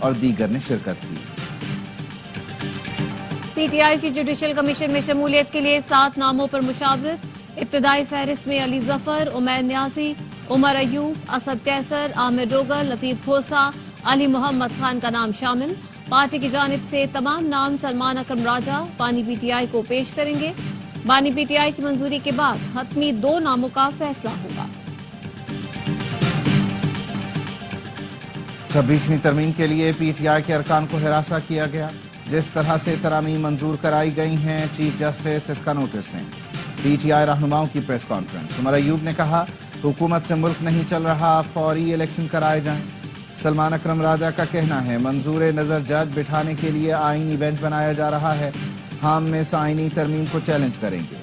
اور دیگر نے شرکت کی۔ پی ٹی آئی کی جوڈیشل کمیشن میں شمولیت کے لیے 7 ناموں پر مشاورت۔ ابتدائی فہرست میں علی ظفر، عمیر نیازی، عمر ایوب، اسد قیصر، عامر ڈوگر، لطیف کھوسا، علی محمد خان کا نام شامل۔ پارٹی کی جانب سے تمام نام سلمان اکرم راجہ بانی پی ٹی آئی کو پیش کریں گے۔ بانی پی ٹی آئی کی منظوری کے بعد حتمی 2 ناموں کا فیصلہ ہوگا۔ 26ویں ترمیم کے لیے پی ٹی آئی کے ارکان کو ہراساں کیا گیا۔ جس طرح سے ترامیم منظور کرائی گئی ہیں، چیف جسٹس اس کا نوٹس لیں۔ پی ٹی آئی رہنماؤں کی پریس کانفرنس۔ عمر ایوب نے کہا حکومت سے ملک نہیں چل رہا، فوری الیکشن کرائے جائیں۔ سلمان اکرم راجہ کا کہنا ہے منظور نظر جج بٹھانے کے لیے آئینی بینچ بنایا جا رہا ہے، ہم اس آئینی ترمیم کو چیلنج کریں گے،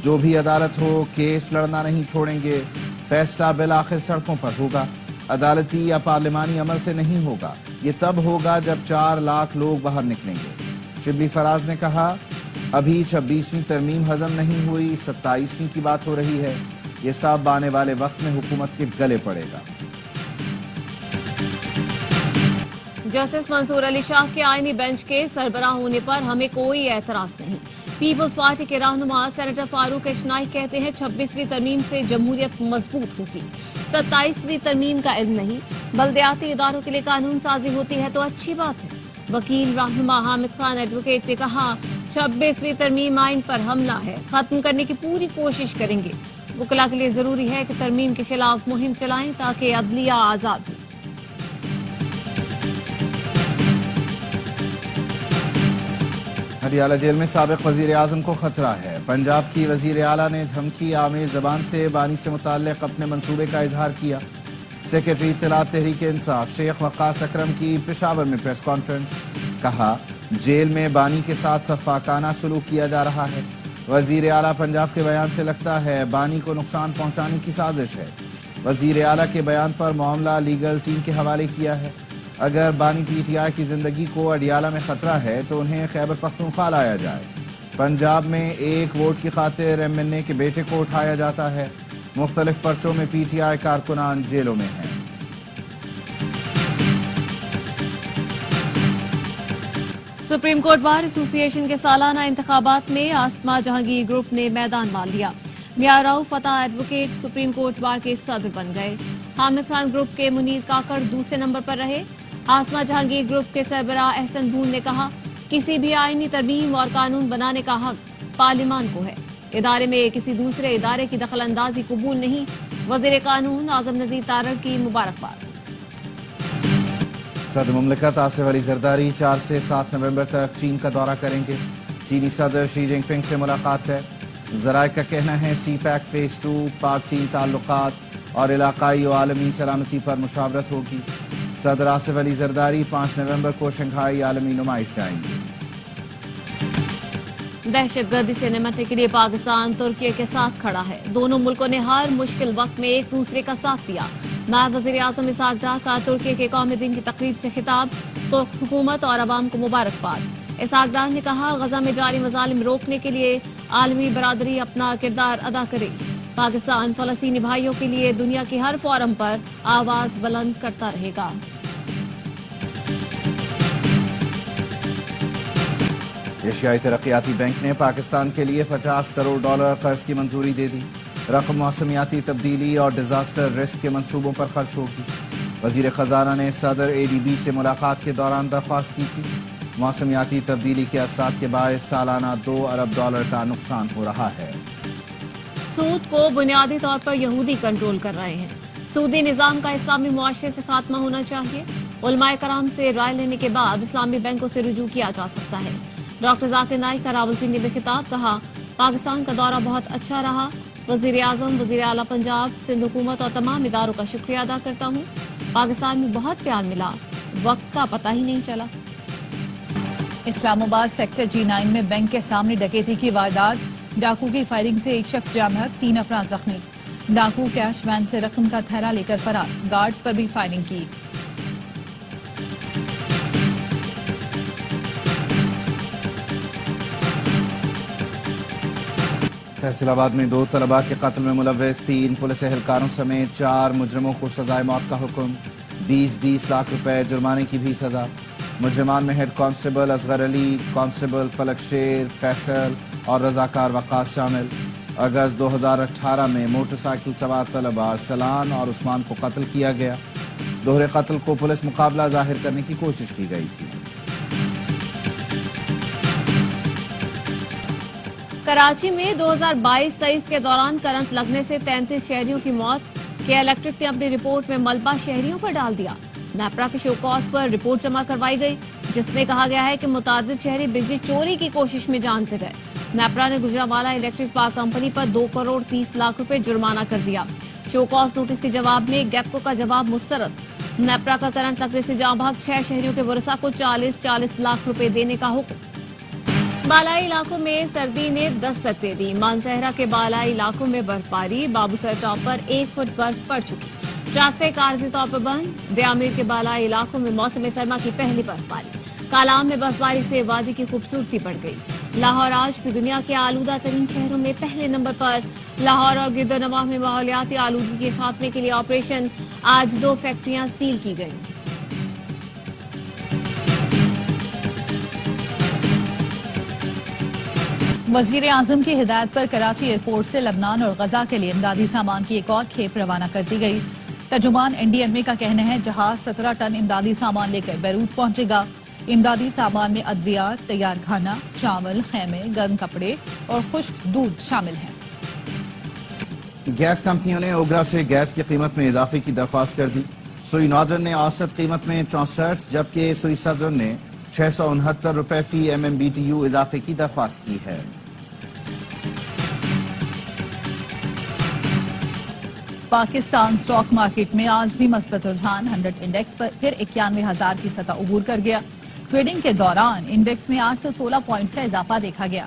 جو بھی عدالت ہو کیس لڑنا نہیں چھوڑیں گے، فیصلہ بالآخر سڑکوں پر ہوگا، عدالتی یا پارلیمانی عمل سے نہیں ہوگا، یہ تب ہوگا جب 4 لاکھ لوگ باہر نکلیں گے۔ شبلی فراز نے کہا ابھی 26ویں ترمیم ہضم نہیں ہوئی، 27ویں کی بات ہو رہی ہے، یہ سب آنے والے وقت میں حکومت کے گلے پڑے گا۔ جسٹس منصور علی شاہ کے آئینی بینچ کے سربراہ ہونے پر ہمیں کوئی اعتراض نہیں۔ پیپلز پارٹی کے رہنما سینیٹر فاروق اشنائی کہتے ہیں 26ویں ترمیم سے جمہوریت مضبوط ہوگی، 27ویں ترمیم کا علم نہیں، بلدیاتی اداروں کے لیے قانون سازی ہوتی ہے تو اچھی بات ہے۔ وکیل رہنما حامد خان ایڈوکیٹ نے کہا 26ویں ترمیم آئین پر حملہ ہے، ختم کرنے کی پوری کوشش کریں گے۔ وکلاء کے لیے ضروری ہے کہ ترمیم کے خلاف مہم چلائیں تاکہ عدلیہ آزاد ہو۔ ہریالہ جیل میں سابق وزیر اعظم کو خطرہ ہے۔ پنجاب کی وزیر اعلیٰ نے دھمکی آمیز زبان سے بانی سے متعلق اپنے منصوبے کا اظہار کیا۔ سیکرٹری اطلاعات تحریک انصاف شیخ وقاص اکرم کی پشاور میں پریس کانفرنس۔ کہا جیل میں بانی کے ساتھ سفاکانہ سلوک کیا جا رہا ہے۔ وزیر اعلیٰ پنجاب کے بیان سے لگتا ہے بانی کو نقصان پہنچانے کی سازش ہے۔ وزیر اعلیٰ کے بیان پر معاملہ لیگل ٹیم کے حوالے کیا ہے۔ اگر بانی پی ٹی آئی کی زندگی کو اڈیالہ میں خطرہ ہے تو انہیں خیبر پختونخوا لایا جائے۔ پنجاب میں 1 ووٹ کی خاطر ایم این اے کے بیٹے کو اٹھایا جاتا ہے۔ مختلف پرچوں میں پی ٹی آئی کارکنان جیلوں میں ہیں۔ سپریم کورٹ بار ایسوسی ایشن کے سالانہ انتخابات میں آسما جہانگیر گروپ نے میدان مال لیا۔ میاں راؤف فتح ایڈوکیٹ سپریم کورٹ بار کے صدر بن گئے۔ حامد خان گروپ کے منیر کاکڑ دوسرے نمبر پر رہے۔ آسما جہانگیر گروپ کے سربراہ احسن بھون نے کہا کسی بھی آئینی ترمیم اور قانون بنانے کا حق پارلیمان کو ہے، ادارے میں کسی دوسرے ادارے کی دخل اندازی قبول نہیں۔ وزیر قانون اعظم نذیر تارڑ کی مبارکباد۔ صدر مملکت آصف علی زرداری 4 سے 7 نومبر تک چین کا دورہ کریں گے۔ چینی صدر شی جن پنگ سے ملاقات ہے۔ ذرائع کا کہنا ہے سی پیک فیز 2 پاک چین تعلقات اور علاقائی و عالمی سلامتی پر مشاورت ہوگی۔ صدر آصف علی زرداری 5 نومبر کو شنگھائی عالمی نمائش جائیں گے۔ دہشت گردی سے نمٹنے کے لیے پاکستان ترکی کے ساتھ کھڑا ہے۔ دونوں ملکوں نے ہر مشکل وقت میں ایک دوسرے کا ساتھ دیا۔ نائب وزیر اعظم اسحاق ڈار کا ترکی کے قومی دن کی تقریب سے خطاب، ترک حکومت اور عوام کو مبارکباد۔ اسحاق ڈار نے کہا غزہ میں جاری مظالم روکنے کے لیے عالمی برادری اپنا کردار ادا کرے۔ پاکستان فلسطینی بھائیوں کے لیے دنیا کے ہر فورم پر آواز بلند کرتا رہے گا۔ ایشیائی ترقیاتی بینک نے پاکستان کے لیے $50 کروڑ قرض کی منظوری دے دی۔ رقم موسمیاتی تبدیلی اور ڈیزاسٹر رسک کے منصوبوں پر خرچ ہوگی۔ وزیر خزانہ نے صدر اے ڈی بی سے ملاقات کے دوران درخواست کی تھی۔ موسمیاتی تبدیلی کے اثرات کے باعث سالانہ $2 ارب کا نقصان ہو رہا ہے۔ سود کو بنیادی طور پر یہودی کنٹرول کر رہے ہیں۔ سودی نظام کا اسلامی معاشرے سے خاتمہ ہونا چاہیے۔ علماء کرام سے رائے لینے کے بعد اسلامی بینکوں سے رجوع کیا جا سکتا ہے۔ ڈاکٹر ذاکر نائک کا راولپنڈی میں خطاب، کہا پاکستان کا دورہ بہت اچھا رہا۔ وزیر اعظم، وزیر اعلیٰ پنجاب، سندھ حکومت اور تمام اداروں کا شکریہ ادا کرتا ہوں۔ پاکستان میں بہت پیار ملا، وقت کا پتہ ہی نہیں چلا۔ اسلام آباد سیکٹر G9 میں بینک کے سامنے ڈکیتی کی واردات، ڈاکو کی فائرنگ سے ایک شخص جاں بحق، 3 افراد زخمی۔ ڈاکو کیش وین سے رقم کا تھیلا لے کر فرار، گارڈز پر بھی فائرنگ کی۔ فیصل آباد میں 2 طلباء کے قتل میں ملوث 3 پولیس اہلکاروں سمیت 4 مجرموں کو سزائے موت کا حکم۔ 20 لاکھ روپے جرمانے کی بھی سزا۔ مجرمان میں ہیڈ کانسٹیبل اصغر علی، کانسٹیبل فلک شیر، فیصل اور رضاکار وقاص شامل۔ اگست 2018 میں موٹر سائیکل سوار طلبہ ارسلان اور عثمان کو قتل کیا گیا۔ دوہرے قتل کو پولیس مقابلہ ظاہر کرنے کی کوشش کی گئی تھی۔ کراچی میں 2022-23 کے دوران کرنٹ لگنے سے 33 شہریوں کی موت۔ کے الیکٹرک نے اپنی رپورٹ میں ملبہ شہریوں پر ڈال دیا۔ نیپرا کے شو کاز پر رپورٹ جمع کروائی گئی جس میں کہا گیا ہے کہ متعدد شہری بجلی چوری کی کوشش میں جان سے گئے۔ نیپرا نے گجرانوالہ الیکٹرک پاور کمپنی پر 2 کروڑ 30 لاکھ روپے جرمانہ کر دیا۔ شو کاز نوٹس کے جواب میں گیپکو کا جواب مسترد۔ نیپرا کا کرنٹ لگنے سے جاں بحق 6 شہریوں کے ورثاء کو 40 لاکھ روپے دینے کا حکم۔ بالائی علاقوں میں سردی نے دستک دے دی۔ مانسہرہ کے بالائی علاقوں میں برف باری، بابو سر ٹاپ پر 1 فٹ برف پڑ چکی۔ ٹریفک عارضی طور پر بند۔ دیامیر کے بالائی علاقوں میں موسم سرما کی پہلی برف باری۔ کالام میں برف باری سے وادی کی خوبصورتی بڑھ گئی۔ لاہور آج بھی دنیا کے آلودہ ترین شہروں میں پہلے نمبر پر۔ لاہور اور گرد و نواح میں ماحولیاتی آلودگی کے خاتمے کے لیے آپریشن۔ آج 2 فیکٹریاں سیل کی گئیں۔ وزیر اعظم کی ہدایت پر کراچی ایئرپورٹ سے لبنان اور غزہ کے لیے امدادی سامان کی ایک اور کھیپ روانہ کر دی گئی۔ ترجمان NDMA کا کہنا ہے جہاز 17 ٹن امدادی سامان لے کر بیروت پہنچے گا۔ امدادی سامان میں ادویات، تیار کھانا، چاول، خیمے، گرم کپڑے اور خشک دودھ شامل ہیں۔ گیس کمپنیوں نے اوگرا سے گیس کی قیمت میں اضافے کی درخواست کر دی۔ سوئی ناردرن نے اوسط قیمت میں 64 جبکہ سوئی سدرن نے 669 روپے فی MMBTU اضافے کی درخواست کی ہے۔ پاکستان سٹاک مارکیٹ میں آج بھی مثبت رجحان 100 انڈیکس پر پھر 91,000 کی سطح عبور کر گیا۔ ٹریڈنگ کے دوران انڈیکس میں 816 پوائنٹس کا اضافہ دیکھا گیا۔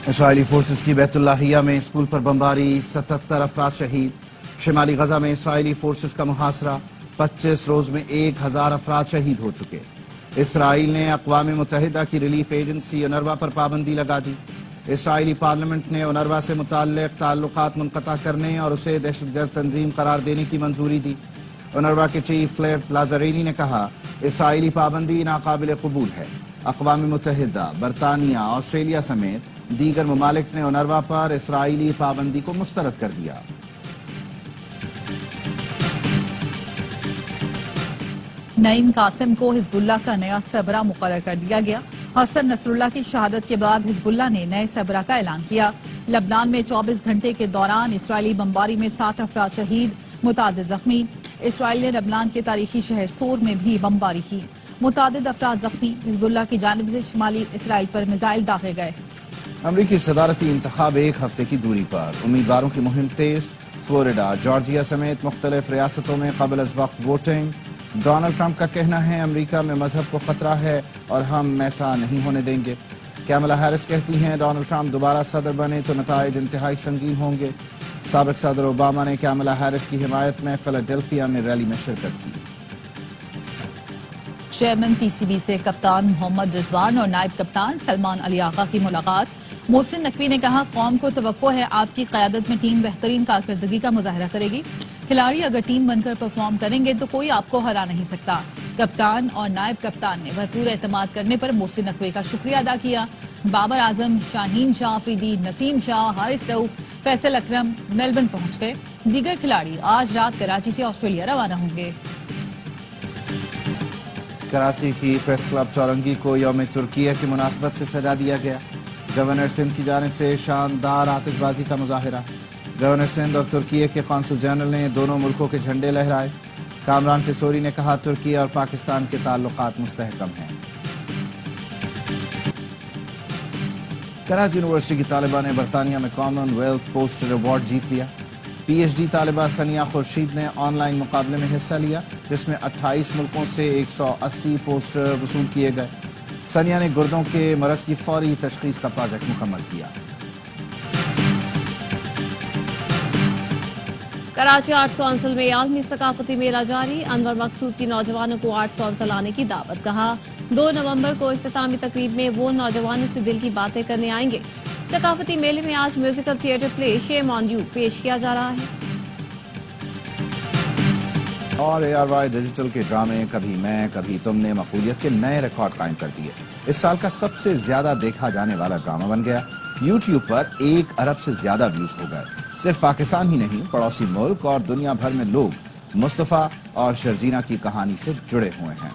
اسرائیلی فورسز کی بیت اللہیہ میں اسکول پر بمباری، 77 افراد شہید۔ شمالی غزہ میں اسرائیلی فورسز کا محاصرہ، 25 روز میں 1000 افراد شہید ہو چکے۔ اسرائیل نے اقوام متحدہ کی ریلیف ایجنسی اونروا پر پابندی لگا دی۔ اسرائیلی پارلیمنٹ نے اونروا سے متعلق تعلقات منقطع کرنے اور اسے دہشت گرد تنظیم قرار دینے کی منظوری دی۔ اونروا کے چیف فلیپ لازارینی نے کہا اسرائیلی پابندی ناقابل قبول ہے۔ اقوام متحدہ، برطانیہ، آسٹریلیا سمیت دیگر ممالک نے اونروا پر اسرائیلی پابندی کو مسترد کر دیا۔ نعیم قاسم کو حزب اللہ کا نیا سربراہ مقرر کر دیا گیا۔ حسن نصر اللہ کی شہادت کے بعد حزب اللہ نے نئے سربراہ کا اعلان کیا۔ لبنان میں 24 گھنٹے کے دوران اسرائیلی بمباری میں 60 افراد شہید، متعدد زخمی۔ اسرائیل نے لبنان کے تاریخی شہر سور میں بھی بمباری کی، متعدد افراد زخمی۔ حزب اللہ کی جانب سے شمالی اسرائیل پر میزائل داغے گئے۔ امریکی صدارتی انتخاب 1 ہفتے کی دوری پر، امیدواروں کی مہم تیز۔ فلوریڈا، جارجیا سمیت مختلف ریاستوں میں قبل از وقت ووٹنگ۔ ڈونلڈ ٹرمپ کا کہنا ہے امریکہ میں مذہب کو خطرہ ہے اور ہم ایسا نہیں ہونے دیں گے۔ کیملا ہیرس کہتی ہیں ڈونلڈ ٹرمپ دوبارہ صدر بنے تو نتائج انتہائی سنگین ہوں گے۔ سابق صدر اوباما نے کیملا ہیرس کی حمایت میں فلاڈیلفیا میں ریلی میں شرکت کی۔ چیئرمین PCB سے کپتان محمد رضوان اور نائب کپتان سلمان علی آقا کی ملاقات۔ محسن نقوی نے کہا قوم کو توقع ہے آپ کی قیادت میں ٹیم بہترین کارکردگی کا مظاہرہ کرے گی۔ کھلاڑی اگر ٹیم بن کر پرفارم کریں گے تو کوئی آپ کو ہرا نہیں سکتا۔ کپتان اور نائب کپتان نے بھرپور اعتماد کرنے پر محسن نقوی کا شکریہ ادا کیا۔ بابر اعظم، شاہین شاہ آفریدی، نسیم شاہ، حارث رؤوف، فیصل اکرم میلبرن پہنچ گئے۔ دیگر کھلاڑی آج رات کراچی سے آسٹریلیا روانہ ہوں گے۔ کراچی کی پریس کلب چورنگی کو یوم ترکیہ کی مناسبت سے سجا دیا گیا۔ گورنر سندھ کی جانب سے شاندار آتش بازی کا مظاہرہ۔ گورنر سندھ اور ترکیہ کے قونصل جنرل نے دونوں ملکوں کے جھنڈے لہرائے۔ کامران ٹیسوری نے کہا ترکیہ اور پاکستان کے تعلقات مستحکم ہیں۔ کراچی یونیورسٹی کی طالبہ نے برطانیہ میں کامن ویلتھ پوسٹر ایوارڈ جیت لیا۔ PhD طالبہ سنیا خورشید نے آن لائن مقابلے میں حصہ لیا جس میں 28 ملکوں سے 180 پوسٹر وصول کیے گئے۔ سنیا نے گردوں کے مرض کی فوری تشخیص کا پروجیکٹ مکمل کیا۔ کراچی آرٹس کونسل میں عالمی ثقافتی میلہ جاری۔ انور مقصود کی نوجوانوں کو آرٹس کونسل آنے کی دعوت۔ کہا 2 نومبر کو اختتامی تقریب میں وہ نوجوانوں سے دل کی باتیں کرنے آئیں گے۔ ثقافتی میلے میں آج musical theatre play shame on you پیش کیا جا رہا ہے۔ اور ARY ڈیجیٹل کے ڈرامے کبھی میں کبھی تم نے مقبولیت کے نئے ریکارڈ قائم کر دیے۔ اس سال کا سب سے زیادہ دیکھا جانے والا ڈرامہ بن گیا۔ یوٹیوب پر 1 ارب سے زیادہ ویوز ہو گئے۔ صرف پاکستان ہی نہیں، پڑوسی ملک اور دنیا بھر میں لوگ مصطفیٰ اور شرجینا کی کہانی سے جڑے ہوئے ہیں۔